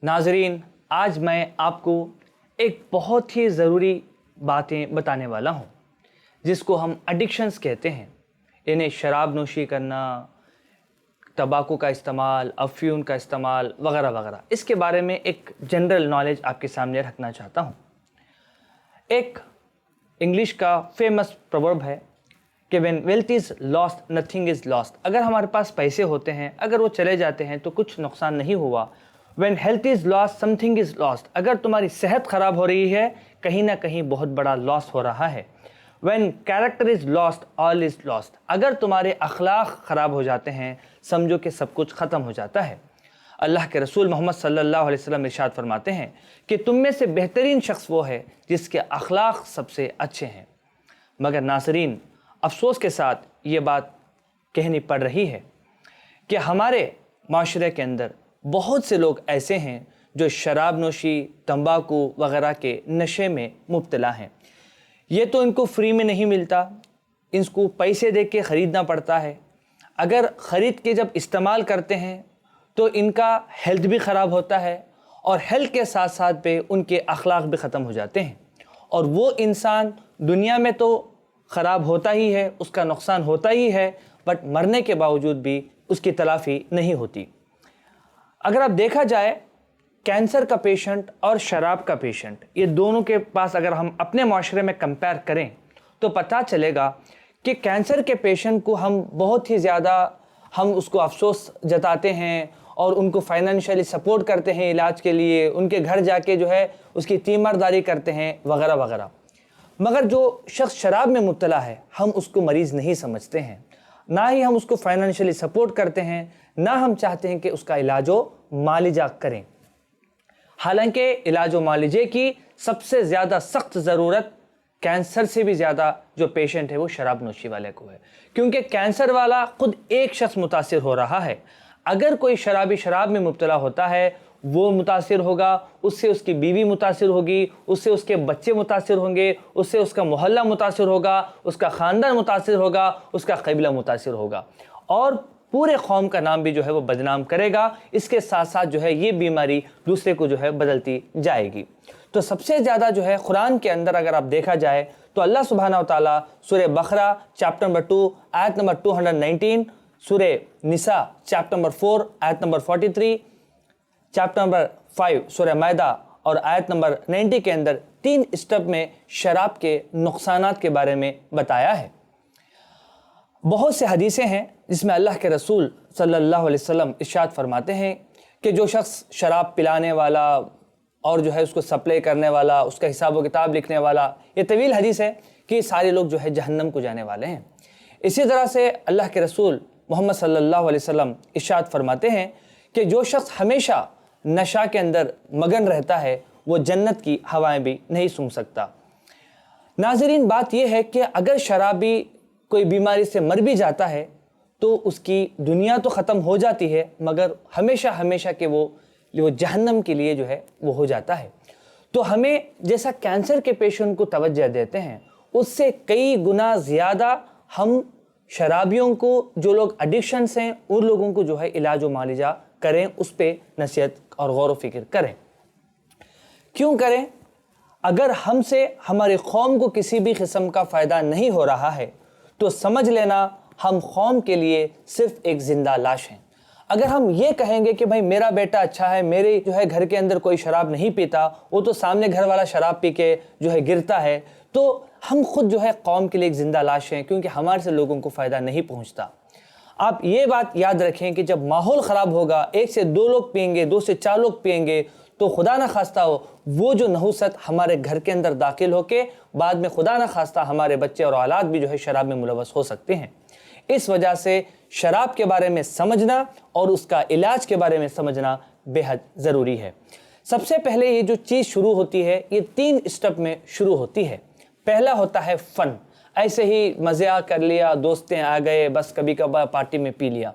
नाजरीन, आज मैं आपको एक बहुत ही ज़रूरी बातें बताने वाला हूँ जिसको हम एडिक्शंस कहते हैं। इन्हें शराब नोशी करना, तंबाकू का इस्तेमाल, अफ्यून का इस्तेमाल वगैरह वगैरह, इसके बारे में एक जनरल नॉलेज आपके सामने रखना चाहता हूँ। एक इंग्लिश का फेमस प्रोवर्ब है कि when wealth is lost nothing is lost. अगर हमारे पास पैसे होते हैं, अगर वो चले जाते हैं तो कुछ नुकसान नहीं हुआ। When health is lost something is lost. अगर तुम्हारी सेहत ख़राब हो रही है, कहीं ना कहीं बहुत बड़ा लॉस हो रहा है। When character is lost all is lost. अगर तुम्हारे अखलाक ख़राब हो जाते हैं, समझो कि सब कुछ ख़त्म हो जाता है। अल्लाह के रसूल मोहम्मद सल्लल्लाहु अलैहि वसल्लम इरशाद फरमाते हैं कि तुम में से बेहतरीन शख्स वो है जिसके अखलाक सबसे अच्छे हैं। मगर नाज़रीन, अफसोस के साथ ये बात कहनी पड़ रही है कि हमारे माशरे के अंदर बहुत से लोग ऐसे हैं जो शराब नोशी, तंबाकू वगैरह के नशे में मुब्तला हैं। ये तो इनको फ्री में नहीं मिलता, इनको पैसे दे के ख़रीदना पड़ता है। अगर ख़रीद के जब इस्तेमाल करते हैं तो इनका हेल्थ भी ख़राब होता है और हेल्थ के साथ साथ पे उनके अखलाक भी ख़त्म हो जाते हैं। और वो इंसान दुनिया में तो ख़राब होता ही है, उसका नुकसान होता ही है, बट मरने के बावजूद भी उसकी तलाफ़ी नहीं होती। अगर आप देखा जाए, कैंसर का पेशेंट और शराब का पेशेंट, ये दोनों के पास अगर हम अपने माशरे में कंपेयर करें तो पता चलेगा कि कैंसर के पेशेंट को हम बहुत ही ज़्यादा उसको अफसोस जताते हैं और उनको फाइनेंशियली सपोर्ट करते हैं इलाज के लिए, उनके घर जाके जो है उसकी तीमारदारी करते हैं वगैरह वगैरह। मगर जो शख्स शराब में मुब्तला है, हम उसको मरीज़ नहीं समझते हैं, ना ही हम उसको फाइनेंशियली सपोर्ट करते हैं, ना हम चाहते हैं कि उसका इलाजो मालिजा करें। हालांकि इलाजो मालिजे की सबसे ज़्यादा सख्त ज़रूरत कैंसर से भी ज़्यादा जो पेशेंट है वो शराब नोशी वाले को है, क्योंकि कैंसर वाला खुद एक शख्स मुतासिर हो रहा है। अगर कोई शराबी शराब में मुब्तला होता है, वो मुतासिर होगा, उससे उसकी बीवी मुतासिर होगी, उससे उसके बच्चे मुतासिर होंगे, उससे उसका मोहल्ला मुतासिर होगा, उसका ख़ानदान मुतासिर होगा, उसका कबीला मुतासिर होगा और पूरे कौम का नाम भी जो है वो बदनाम करेगा। इसके साथ साथ जो है ये बीमारी दूसरे को जो है बदलती जाएगी। तो सबसे ज़्यादा जो है कुरान के अंदर अगर आप देखा जाए तो अल्लाह सुब्हानहू व तआला सूरह बकरा चैप्टर नंबर 2 आयत नंबर 219, सूरह निसा चैप्टर नंबर 4 आयत नंबर 43, चैप्टर नंबर 5 सूरह मायदा और आयत नंबर 90 के अंदर 3 स्टेप में शराब के नुकसानात के बारे में बताया है। बहुत से हदीसें हैं जिसमें अल्लाह के रसूल सल्लल्लाहु अलैहि वसल्लम इरशाद फरमाते हैं कि जो शख्स शराब पिलाने वाला और जो है उसको सप्लाई करने वाला, उसका हिसाब व किताब लिखने वाला, ये तवील हदीस है कि सारे लोग जो है जहन्नम को जाने वाले हैं। इसी तरह से अल्लाह के रसूल मोहम्मद सल्लल्लाहु अलैहि वसल्लम इरशाद फरमाते हैं कि जो शख्स हमेशा नशा के अंदर मगन रहता है वो जन्नत की हवाएं भी नहीं सूंघ सकता। नाज़रीन, बात यह है कि अगर शराबी कोई बीमारी से मर भी जाता है तो उसकी दुनिया तो ख़त्म हो जाती है, मगर हमेशा हमेशा के वो जहन्नम के लिए जो है वो हो जाता है। तो हमें जैसा कैंसर के पेशेंट को तवज्जो देते हैं, उससे कई गुना ज़्यादा हम शराबियों को, जो लोग एडिक्शंस हैं, उन लोगों को जो है इलाज व मालिजा करें, उस पर नसीहत और गौर व फिक्र करें। क्यों करें? अगर हमसे हमारी कौम को किसी भी किस्म का फ़ायदा नहीं हो रहा है तो समझ लेना हम कौम के लिए सिर्फ एक ज़िंदा लाश हैं। अगर हम ये कहेंगे कि भाई मेरा बेटा अच्छा है, मेरे जो है घर के अंदर कोई शराब नहीं पीता, वो तो सामने घर वाला शराब पी के जो है गिरता है, तो हम खुद जो है कौम के लिए एक ज़िंदा लाश हैं, क्योंकि हमारे से लोगों को फ़ायदा नहीं पहुँचता। आप ये बात याद रखें कि जब माहौल ख़राब होगा, 1 से 2 लोग पिएंगे, 2 से 4 लोग पिएंगे, तो खुदा न खास्ता हो वो जो नहुसत हमारे घर के अंदर दाखिल होके बाद में खुदा न खास्ता हमारे बच्चे और औलाद भी जो है शराब में मुलव्वस हो सकते हैं। इस वजह से शराब के बारे में समझना और उसका इलाज के बारे में समझना बेहद ज़रूरी है। सबसे पहले ये जो चीज़ शुरू होती है, ये 3 स्टेप में शुरू होती है। पहला होता है फ़न, ऐसे ही मज़ाक कर लिया, दोस्तें आ गए, बस कभी कभार पार्टी में पी लिया।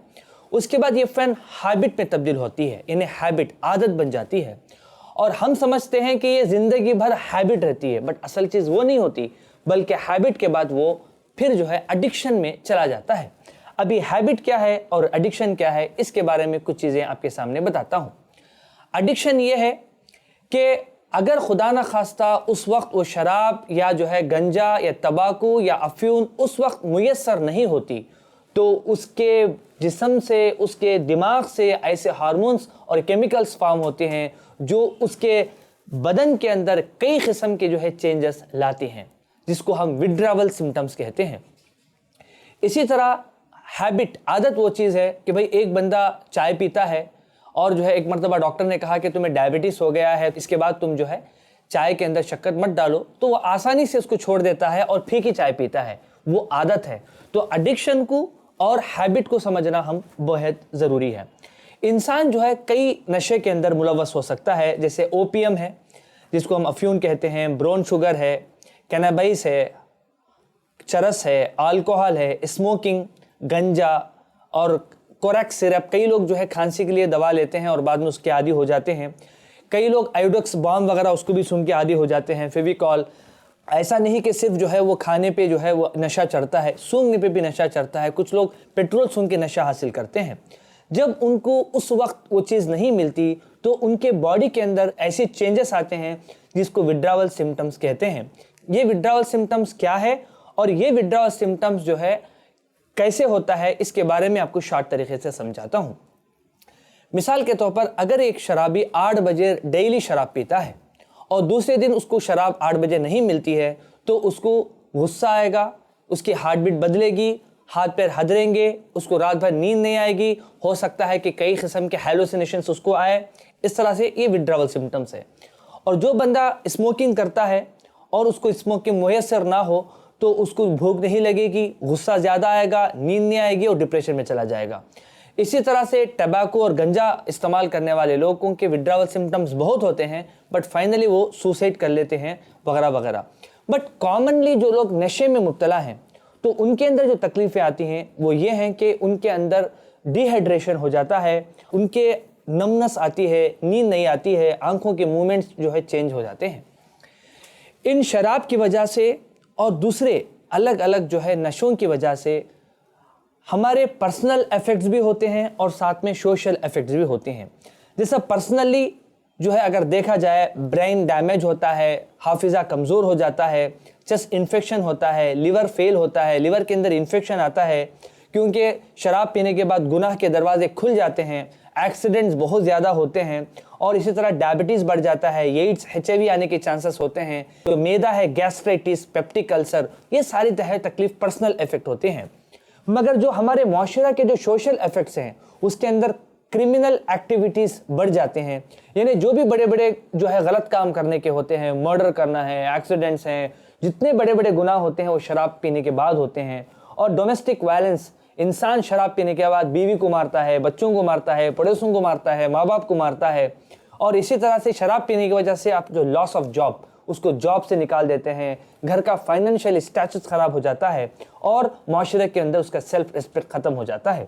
उसके बाद ये फ़न हैबिट में तब्दील होती है, इन्हें हैबिट, आदत बन जाती है और हम समझते हैं कि ये ज़िंदगी भर हैबिट रहती है, बट असल चीज़ वो नहीं होती, बल्कि हैबिट के बाद वो फिर जो है एडिक्शन में चला जाता है। अभी हैबिट क्या है और एडिक्शन क्या है, इसके बारे में कुछ चीज़ें आपके सामने बताता हूँ। एडिक्शन ये है कि अगर खुदा न खास्ता उस वक्त वो शराब या जो है गंजा या तंबाकू या अफ्यून उस वक्त मुयस्सर नहीं होती तो उसके जिस्म से, उसके दिमाग से ऐसे हार्मोन्स और केमिकल्स फॉर्म होते हैं जो उसके बदन के अंदर कई किस्म के जो है चेंजेस लाती हैं, जिसको हम विड्रावल सिम्टम्स कहते हैं। इसी तरह हैबिट, आदत वो चीज़ है कि भाई एक बंदा चाय पीता है और जो है एक मरतबा डॉक्टर ने कहा कि तुम्हें डायबिटीज़ हो गया है, इसके बाद तुम जो है चाय के अंदर शक्कर मत डालो, तो वो आसानी से उसको छोड़ देता है और फीकी चाय पीता है, वो आदत है। तो एडिक्शन को और हैबिट को समझना हम बहुत ज़रूरी है। इंसान जो है कई नशे के अंदर मुलव्वस हो सकता है, जैसे ओपीएम है जिसको हम अफ्यून कहते हैं, ब्राउन शुगर है, कैनाबाइस है, चरस है, अल्कोहल है, स्मोकिंग, गंजा और कोरेक्स सिरप। कई लोग जो है खांसी के लिए दवा लेते हैं और बाद में उसके आदी हो जाते हैं। कई लोग आयोडेक्स बॉम्ब वगैरह उसको भी सुन के आदी हो जाते हैं, फेविकॉल। ऐसा नहीं कि सिर्फ जो है वो खाने पे जो है वो नशा चढ़ता है, सूंघने पे भी नशा चढ़ता है। कुछ लोग पेट्रोल सूंघ के नशा हासिल करते हैं। जब उनको उस वक्त वो चीज़ नहीं मिलती तो उनके बॉडी के अंदर ऐसे चेंजेस आते हैं जिसको विड्रावल सिम्टम्स कहते हैं। ये विड्रावल सिम्टम्स क्या है और ये विड्रावल सिम्टम्स जो है कैसे होता है, इसके बारे में आपको शॉर्ट तरीके से समझाता हूँ। मिसाल के तौर पर अगर एक शराबी 8 बजे डेली शराब पीता है और दूसरे दिन उसको शराब 8 बजे नहीं मिलती है तो उसको गुस्सा आएगा, उसकी हार्ट बीट बदलेगी, हाथ पैर हदरेंगे, उसको रात भर नींद नहीं आएगी, हो सकता है कि कई किस्म के हैलोसिनेशंस उसको आए। इस तरह से ये विड्रावल सिम्टम्स है। और जो बंदा स्मोकिंग करता है और उसको स्मोकिंग मुयस्सर ना हो तो उसको भूख नहीं लगेगी, गुस्सा ज़्यादा आएगा, नींद नहीं आएगी और डिप्रेशन में चला जाएगा। इसी तरह से टबैको और गंजा इस्तेमाल करने वाले लोगों के विड्रावल सिम्टम्स बहुत होते हैं, बट फाइनली वो सुसाइड कर लेते हैं वगैरह वगैरह। बट कॉमनली जो लोग नशे में मुब्तला हैं तो उनके अंदर जो तकलीफ़ें आती हैं वो ये हैं कि उनके अंदर डिहाइड्रेशन हो जाता है, उनके नमनस आती है, नींद नहीं आती है, आंखों के मूवमेंट्स जो है चेंज हो जाते हैं। इन शराब की वजह से और दूसरे अलग अलग जो है नशों की वजह से हमारे पर्सनल इफ़ेक्ट्स भी होते हैं और साथ में सोशल इफ़ेक्ट्स भी होते हैं। जैसा पर्सनली जो है अगर देखा जाए, ब्रेन डैमेज होता है, हाफिज़ा कमज़ोर हो जाता है, चेस्ट इन्फेक्शन होता है, लिवर फेल होता है, लिवर के अंदर इन्फेक्शन आता है क्योंकि शराब पीने के बाद गुनाह के दरवाजे खुल जाते हैं, एक्सीडेंट्स बहुत ज़्यादा होते हैं और इसी तरह डायबिटीज़ बढ़ जाता है, एड्स, HIV आने के चांसेस होते हैं। तो मैदा है, गैस्ट्राइटिस, पेप्टिक अल्सर, ये सारी तकलीफ पर्सनल इफ़ेक्ट होते हैं। मगर जो हमारे माशरा के जो सोशल इफ़ेक्ट्स हैं उसके अंदर क्रिमिनल एक्टिविटीज़ बढ़ जाते हैं। यानी जो भी बड़े बड़े जो है गलत काम करने के होते हैं, मर्डर करना है, एक्सीडेंट्स हैं, जितने बड़े बड़े गुनाह होते हैं वो शराब पीने के बाद होते हैं। और डोमेस्टिक वायलेंस, इंसान शराब पीने के बाद बीवी को मारता है, बच्चों को मारता है, पड़ोसियों को मारता है, माँ बाप को मारता है। और इसी तरह से शराब पीने की वजह से आप जो लॉस ऑफ जॉब, उसको जॉब से निकाल देते हैं, घर का फाइनेंशियल स्टेटस ख़राब हो जाता है और माशरे के अंदर उसका सेल्फ रिस्पेक्ट ख़त्म हो जाता है।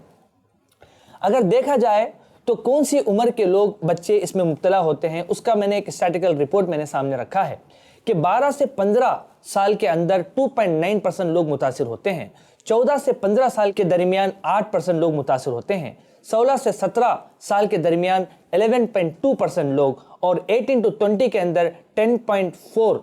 अगर देखा जाए तो कौन सी उम्र के लोग, बच्चे इसमें मुब्तला होते हैं, उसका मैंने एक स्टैटिकल रिपोर्ट मैंने सामने रखा है कि 12 से 15 साल के अंदर 2.9% लोग मुतासिर होते हैं, 14 से 15 साल के दरमियान 8% लोग मुतासिर होते हैं, 16 से 17 साल के दरमियान 11.2% लोग और 18 to 20 के अंदर 10.4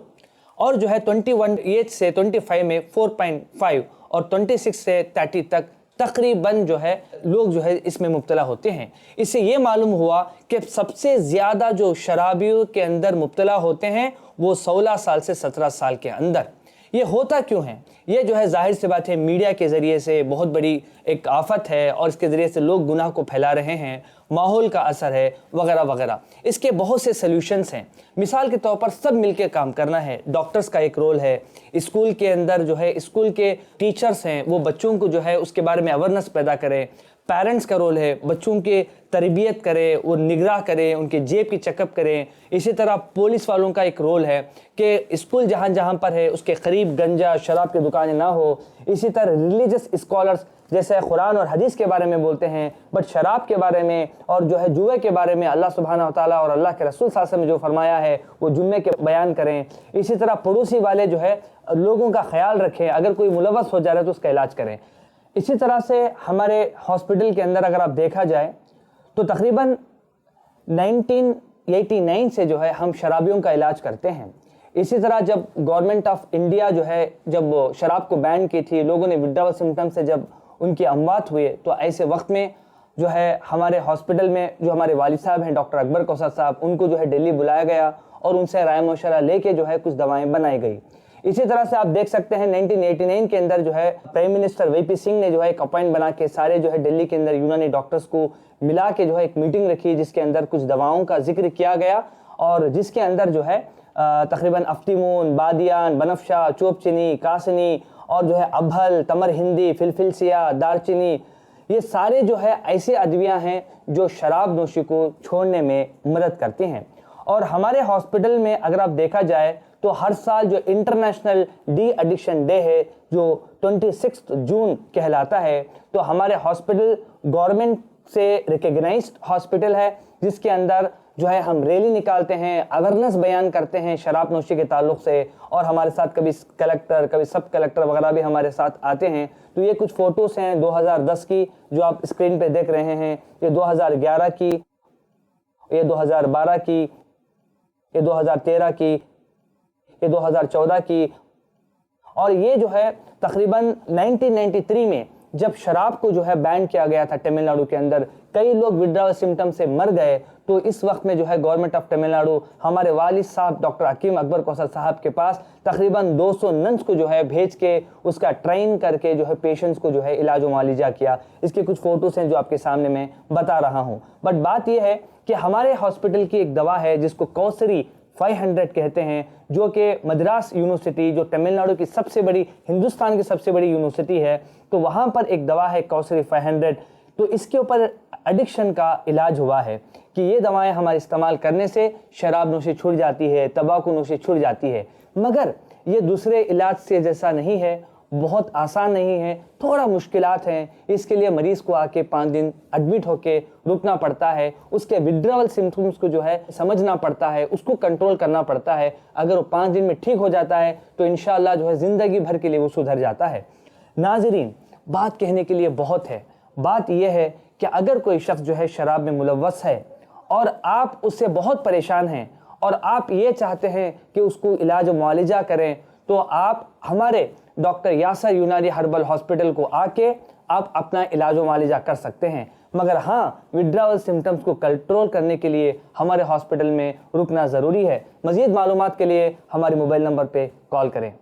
और जो है 21 एज से 25 में 4.5 और 26 से 30 तक तकरीबन जो है लोग जो है इसमें मुब्तला होते हैं। इससे ये मालूम हुआ कि सबसे ज़्यादा जो शराबियों के अंदर मुब्तला होते हैं वो 16 साल से 17 साल के अंदर। ये होता क्यों है? ये जो है जाहिर सी बात है मीडिया के ज़रिए से बहुत बड़ी एक आफत है और इसके ज़रिए से लोग गुनाह को फैला रहे हैं, माहौल का असर है वगैरह वगैरह। इसके बहुत से सल्यूशंस हैं। मिसाल के तौर पर सब मिलकर काम करना है। डॉक्टर्स का एक रोल है, स्कूल के अंदर जो है स्कूल के टीचर्स हैं वो बच्चों को जो है उसके बारे में अवेयरनेस पैदा करें। पेरेंट्स का रोल है, बच्चों के तरबियत करें, वो निगराह करें, उनके जेब की चेकअप करें। इसी तरह पुलिस वालों का एक रोल है कि स्कूल जहाँ जहाँ पर है उसके करीब गंजा शराब की दुकानें ना हो। इसी तरह रिलीजियस स्कॉलर्स जैसे कुरान और हदीस के बारे में बोलते हैं, बट शराब के बारे में और जो है जुए के बारे में अल्लाह सुब्हानहू व तआला और अल्लाह के रसूल सल्लल्लाहु अलैहि वसल्लम ने जो फरमाया है वो जुम्मे के बयान करें। इसी तरह पड़ोसी वाले जो है लोगों का ख्याल रखें, अगर कोई मुलव्वस हो जा रहा है तो उसका इलाज करें। इसी तरह से हमारे हॉस्पिटल के अंदर अगर आप देखा जाए तो तकरीबन 1989 से जो है हम शराबियों का इलाज करते हैं। इसी तरह जब गवर्नमेंट ऑफ इंडिया जो है जब शराब को बैन की थी, लोगों ने विड्रावल सिम्टम्स से जब उनकी अमवात हुए, तो ऐसे वक्त में जो है हमारे हॉस्पिटल में जो हमारे वालिद साहब हैं डॉक्टर अकबर कौसर साहब, उनको जो है दिल्ली बुलाया गया और उनसे राय मशवरा लेके जो है कुछ दवाएं बनाई गई। इसी तरह से आप देख सकते हैं 1989 के अंदर जो है प्राइम मिनिस्टर वीपी सिंह ने जो है एक अपॉइंट बना के सारे जो है दिल्ली के अंदर यूनानी डॉक्टर्स को मिला के जो है एक मीटिंग रखी, जिसके अंदर कुछ दवाओं का जिक्र किया गया और जिसके अंदर जो है तकरीबन अफ्तीमून, बादियान, बनफशा, चोपचनी, कासनी और जो है अभल, तमर हिंदी, फिलफिलसिया, दारचीनी, ये सारे जो है ऐसे अद्वियाँ हैं जो शराब नोशी को छोड़ने में मदद करती हैं। और हमारे हॉस्पिटल में अगर आप देखा जाए तो हर साल जो इंटरनेशनल डी एडिक्शन डे है जो 26 जून कहलाता है, तो हमारे हॉस्पिटल गवर्नमेंट से रिकग्नाइज्ड हॉस्पिटल है, जिसके अंदर जो है हम रैली निकालते हैं, अवेयरनेस बयान करते हैं शराब नोशी के ताल्लुक से, और हमारे साथ कभी कलेक्टर, कभी सब कलेक्टर वगैरह भी हमारे साथ आते हैं। तो ये कुछ फ़ोटोज़ हैं 2010 की जो आप स्क्रीन पे देख रहे हैं, ये 2011 की, ये 2012 की, ये 2013 की, ये 2014 की, और ये जो है तकरीबन 1993 में जब शराब को जो है बैन किया गया था तमिलनाडु के अंदर, कई लोग विड्रावल सिम्टम से मर गए। तो इस वक्त में जो है गवर्नमेंट ऑफ तमिलनाडु हमारे वालिद साहब डॉक्टर हकीम अकबर कौसर साहब के पास तकरीबन 200 नन्स को जो है भेज के उसका ट्रेन करके जो है पेशेंट्स को जो है इलाज मुआलिजा किया। इसकी कुछ फ़ोटोज़ हैं जो आपके सामने मैं बता रहा हूँ। बट बात यह है कि हमारे हॉस्पिटल की एक दवा है जिसको कौसरी 500 कहते हैं, जो कि मद्रास यूनिवर्सिटी जो तमिलनाडु की सबसे बड़ी, हिंदुस्तान की सबसे बड़ी यूनिवर्सिटी है, तो वहाँ पर एक दवा है कौसरी 500। तो इसके ऊपर एडिक्शन का इलाज हुआ है कि ये दवाएं हमारे इस्तेमाल करने से शराब नोशी छूट जाती है, तंबाकू नोशी छूट जाती है। मगर ये दूसरे इलाज से जैसा नहीं है, बहुत आसान नहीं है, थोड़ा मुश्किलात हैं। इसके लिए मरीज़ को आके 5 दिन एडमिट होके रुकना पड़ता है, उसके विड्रावल सिम्टम्स को जो है समझना पड़ता है, उसको कंट्रोल करना पड़ता है। अगर वो 5 दिन में ठीक हो जाता है तो इंशाअल्लाह जो है ज़िंदगी भर के लिए वो सुधर जाता है। नाज़रीन, बात कहने के लिए बहुत है। बात यह है कि अगर कोई शख्स जो है शराब में मुलव्वस है और आप उससे बहुत परेशान हैं और आप ये चाहते हैं कि उसको इलाज मुआलिजा करें, तो आप हमारे डॉक्टर यासर यूनानी हर्बल हॉस्पिटल को आके आप अपना इलाज मुआलिजा कर सकते हैं। मगर हाँ, विड्रावल सिम्टम्स को कंट्रोल करने के लिए हमारे हॉस्पिटल में रुकना ज़रूरी है। मज़ीद मालूमात के लिए हमारे मोबाइल नंबर पे कॉल करें।